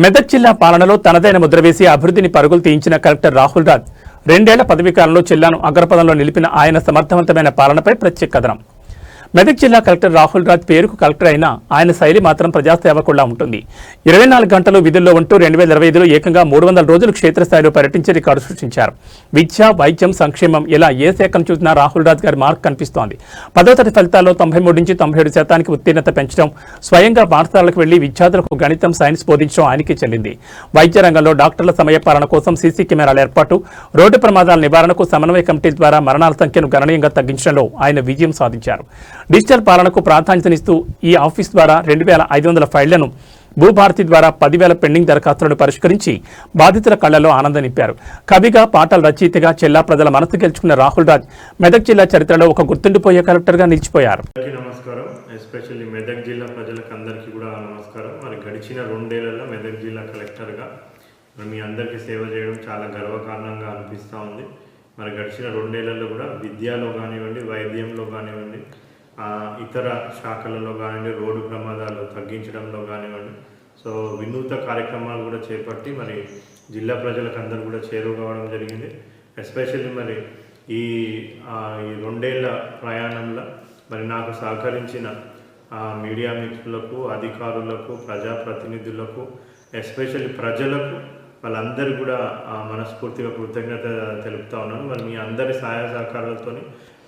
మెదక్ జిల్లా పాలనలో తనదైన ముద్ర వేసి అభివృద్ధిని పరుగులు తీయించిన కలెక్టర్ రాహుల్ రాజ్ 2 ఏళ్ల పదవీకాలంలో జిల్లాను అగ్రపథంలో నిలిపిన ఆయన సమర్థవంతమైన పాలనపై ప్రత్యేక కథనం. మెదక్ జిల్లా కలెక్టర్ రాహుల్ రాజ్ పేరుకు కలెక్టర్ అయినా ఆయన శైలి మాత్రం ప్రజాసేవకుల్లా ఉంటుంది. 24 గంటలు విధుల్లో ఉంటూ 2025లో ఏకంగా 300 రోజులు క్షేత్రస్థాయిలో పర్యటించి రికార్డు సృష్టించారు. విద్య, వైద్యం, సంక్షేమం ఇలా ఏ శాఖను చూసినా రాహుల్ రాజ్ గారి మార్క్ కనిపిస్తోంది. 10వ తరగతి ఫలితాల్లో 93 నుంచి 97% ఉత్తీర్ణత పెంచడం, స్వయంగా పాఠశాలకు వెళ్లి విద్యార్థులకు గణితం, సైన్స్ బోధించడం ఆయనకే చెల్లింది. వైద్య రంగంలో డాక్టర్ల సమయపాలన కోసం సీసీ కెమెరాల ఏర్పాటు, రోడ్డు ప్రమాదాల నివారణకు సమన్వయ కమిటీ ద్వారా మరణాల సంఖ్యను గణనీయంగా తగ్గించడంలో ఆయన విజయం సాధించారు. డిజిటల్ పాలనకు ప్రాధాన్యతనిస్తూ ఈ ఆఫీస్ ద్వారా 2500 ఫైళ్లను, భూభారతి ద్వారా 10,000 పెండింగ్ దరఖాస్తులను పరిష్కరించి బాధితుల కళ్లలో ఆనందం నింపారు. కవిగా, పాటల రచయితగా జిల్లా ప్రజల మనసు గెలుచుకున్న రాహుల్ రాజ్ మెదక్ జిల్లా చరిత్రలో ఒక గుర్తుండిపోయే కలెక్టర్గా నిలిచిపోయారు. నమస్కారం. ఎస్పెషల్లీ మెదక్ జిల్లా ప్రజలకు అందరికీ కూడా నమస్కారం. మరి గడిచిన 2 ఏళ్లలో మెదక్ జిల్లా కలెక్టర్గా మీ అందరికీ సేవ చేయడం చాలా గర్వకారణంగా అనిపిస్తూ ఉంది. మరి గడిచిన 2 ఏళ్లలో కూడా విద్యలో కానివ్వండి, వైద్యంలో కానివ్వండి, ఇతర శాఖలలో కానివ్వండి, రోడ్డు ప్రమాదాలు తగ్గించడంలో కానివ్వండి, సో వినూత్న కార్యక్రమాలు కూడా చేపట్టి మరి జిల్లా ప్రజలకు అందరూ కూడా చేరువ కావడం జరిగింది. ఎస్పెషల్లీ మరి ఈ 2 ఏళ్ల ప్రయాణంలో మరి నాకు సహకరించిన మీడియా మిత్రులకు, అధికారులకు, ప్రజాప్రతినిధులకు, ఎస్పెషల్లీ ప్రజలకు, వాళ్ళందరూ కూడా మనస్ఫూర్తిగా కృతజ్ఞత తెలుపుతా ఉన్నాను. మరి మీ అందరి సహాయ సహకారాలతో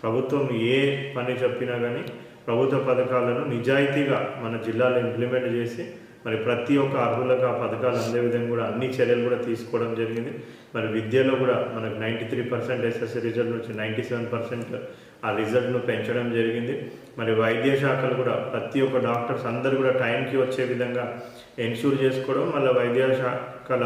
ప్రభుత్వం ఏ పని చెప్పినా కానీ ప్రభుత్వ పథకాలను నిజాయితీగా మన జిల్లాలో ఇంప్లిమెంట్ చేసి మరి ప్రతి ఒక్క అర్హులకు ఆ పథకాలు అందే విధంగా కూడా అన్ని చర్యలు కూడా తీసుకోవడం జరిగింది. మరి విద్యలో కూడా మనకు 93% ఎస్ఎస్సి రిజల్ట్ నుంచి 97% ఆ రిజల్ట్ను పెంచడం జరిగింది. మరి వైద్య శాఖలు కూడా ప్రతి ఒక్క డాక్టర్స్ అందరూ కూడా టైంకి వచ్చే విధంగా ఎన్ష్యూర్ చేసుకోవడం, మళ్ళీ వైద్య శాఖల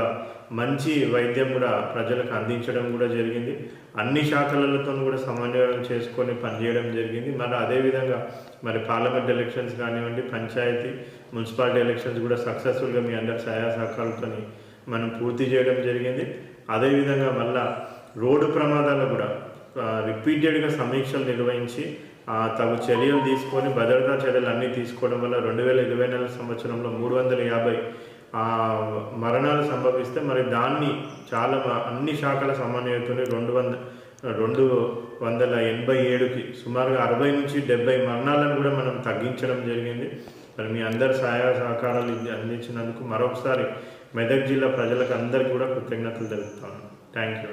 మంచి వైద్యం కూడా ప్రజలకు అందించడం కూడా జరిగింది. అన్ని శాఖలతో కూడా సమన్వయం చేసుకొని పనిచేయడం జరిగింది. మరి అదేవిధంగా మరి పార్లమెంట్ ఎలక్షన్స్ కానివ్వండి, పంచాయతీ, మున్సిపాలిటీ ఎలక్షన్స్ కూడా సక్సెస్ఫుల్గా మీ అందరి సహాయ సహకారాలతో మనం పూర్తి చేయడం జరిగింది. అదేవిధంగా మళ్ళా రోడ్డు ప్రమాదాలు కూడా రిపీటెడ్గా సమీక్షలు నిర్వహించి తగు చర్యలు తీసుకొని భద్రతా చర్యలు అన్నీ తీసుకోవడం వల్ల 2024 సంవత్సరంలో 350 మరణాలు సంభవిస్తే మరి దాన్ని చాలా అన్ని శాఖల సమన్వయంతో 287కి సుమారుగా 60 నుంచి 70 మరణాలను కూడా మనం తగ్గించడం జరిగింది. మరి మీ అందరి సహాయ సహకారాలు అందించినందుకు మరొకసారి మెదక్ జిల్లా ప్రజలకు అందరికీ కూడా కృతజ్ఞతలు తెలుపుతాను. Thank you.